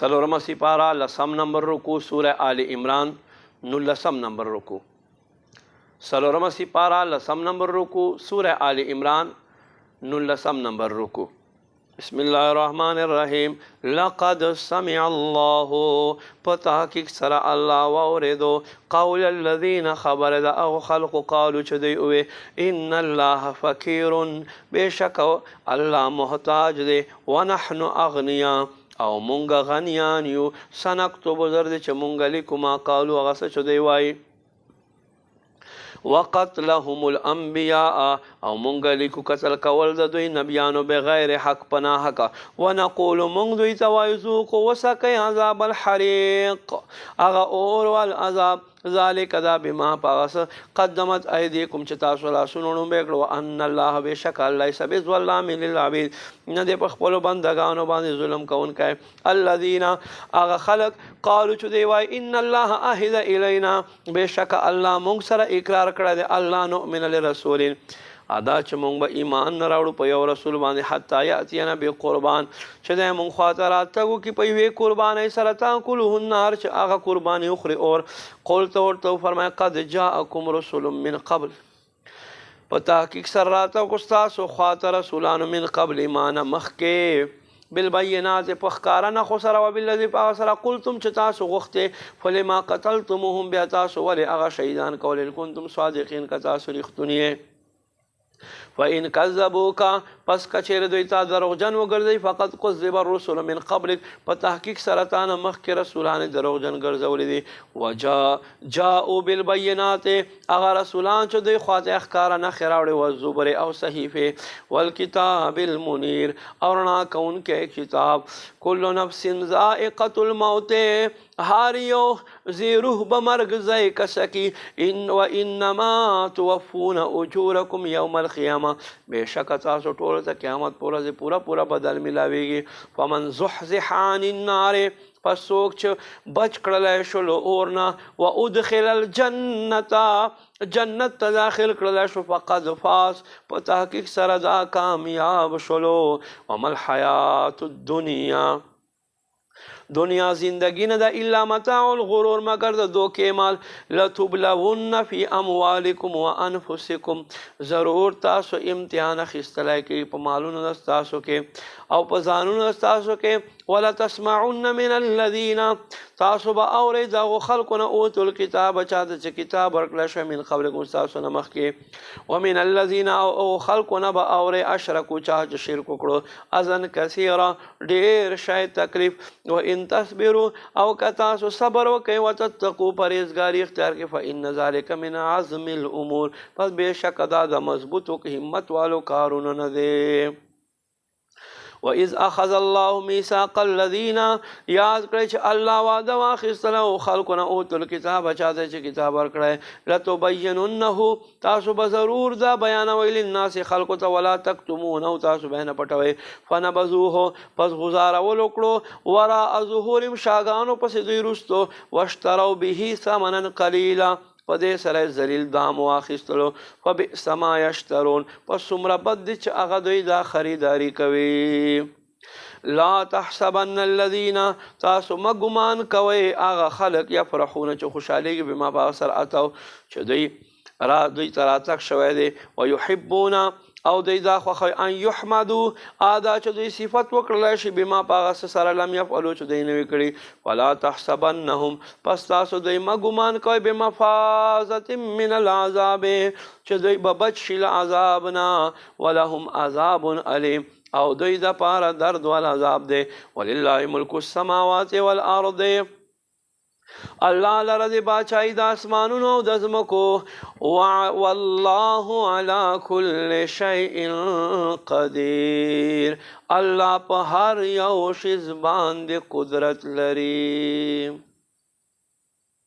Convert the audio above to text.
سلورم سپارہ لسم نمبر رکو سورہ آل عمران نلسم نمبر رکو سلورم سپارہ لسم نمبر رکو سورہ آل عمران نلسم نمبر رکو بسم اللہ الرحمن الرحیم لقد سمع اللہ پتحقیق سر اللہ ووردو قول الذین خبر دا او خلق قالو چدی اوے ان اللہ فقیر بے شک اللہ محتاج دے ونحن اغنیاء او مونگا غنیان یو سنکتب زرد چ مونگا لکو ما قالو اغس چدی وائی وقتلهم الانبیاء او مونگا لیکو قتل کول د دوی نبیانو بغیر حق پناه حق ونقول مونگ دوی توایزوق وسکی عذاب الحریق اغا اور والعذاب ذالک دا بما پاس قدمت ایدیکم چتا سلا سنونو بیکلو ان اللہ بے شک اللہ سب ظلام للعبید ندے پخپلو بندگانو باندې ظلم کون کئ الذین اغا خلق قالو چدی وای ان اللہ اهد الینا بے شک اللہ مونگ سره اقرار کړه دے اللہ نؤمن لرسول ادا چې مونږ به ایمان نه راوړو په یو رسول باندې حتی یاتینا بقربان چې د مونږ خواته راتګو کې په یوې قربانۍ سره تاکلوه النار چې هغه قرباني وخوري اور قلت ورته فرمایا قد جاءکم رسول من قبل په تحقیق سره راتګو ستاسو خواته رسولانو من قبل ایمان مخکې بالبینات پخکارا نه خو سره وبالذي په سره قلتم چې تاسو غوښته فلما قتلتموهم بیا تاسو ولې هغه شهیدان کول کنتم صادقین که تاسو رښتونی فإن كذبوك پس کچیر دوی تا دروغجن وګرځي فقط كذب الرسل من قبلك په تحقیق سرطان مخک رسولان دروغجن ګرځولې دي جاءوا بالبينات اغه رسولان چې دوی خواته اخکار نه خراوړي او زبر او صحیفه والکتاب المنیر اورنا کون کې کتاب کل نفس ذائقة الموت هاریو زیروح بمرگ زی کسکی ان و انما توفون اجورکم یوم القیامه بے شک تاسو ټول ته قیامت پورا پورا بدل ملاویږي فمن زحزح عن النار پس څوک چې بچ کړلی شلو اورنا و ادخل الجنة جنت ته داخل کړلی شو فقد فاز په تحقیق سره دا کامیاب شلو وما الحیات الدنیا دنیا زندگی نه ده الا متاع الغرور مگر د دوکې مال لتبلون فی اموالکم وانفسکم ضرور تاسو امتحان اخیستلی کوي په مالونو تاسو کې او په ځانونو تاسو کې ولا تسمعن من الذین تاسو به اورئ دغو خلقو نه اوتو الکتاب چاته چې کتاب ورکړی شوی من قبلکم تاسو نه مخکې ومن الذین او خلقو نه به اورئ اشرکو چا چې شرک وکړو اذن کثیره ډېر شی تکلیف وان تصبروا او کتاسو صبر وکئ وتتقوا پرهیزګاري اختیار کې فإن ذلک من عزم الامور پس بے شک دا د مضبوطو همت والو کارونه نه دی وَإِذْ أَخَذَ اللَّهُ مِيثَاقَ الَّذِينَ یاد کړئ چې الله وعده واخیستله او خلقو نه اوتو الکتاب چاته چې کتاب ورکړی لتبیننه تاسو به ضرور دا بیانوئ للناس خلقو ته ولا تکتمونه تاسو به نه پټوئ فنبذوه پس غزارولو کړو وراء ظهورهم شاګانو پسې دوی رستو واشتروا به ثمنا قلیلا په دې سره ذلیل دام واخیستلو فبئس ما یشترون پس څومره بد دي چې هغه دوی دا خریداري کوي لا تحسبن الذين تاسو مګمان کوي هغه خلق یفرحون چې خوشحالېږي بما په اثر اتو چې دوی تراتک شوی دی ویحبون او دوی دا خوښوي ان یحمدو ادا چې دوی صفت وکړلی شي بما په هغه سره لم یفعلو چې دوی نوي کړي ولا تحسبنهم پس تاسو دوی مه ګمان کوئ بمفازة من العذاب چې دوی به بچ شي له عذاب نه ولهم عذاب علیم او دوی د پاره درد والعذاب دی ولله ملک السماوات والارض اللہ لرد باچائی دا اسمانونو دا زمکو واللہ علا کل شیء قدیر اللہ پا ہر یو شیز باندے قدرت لریم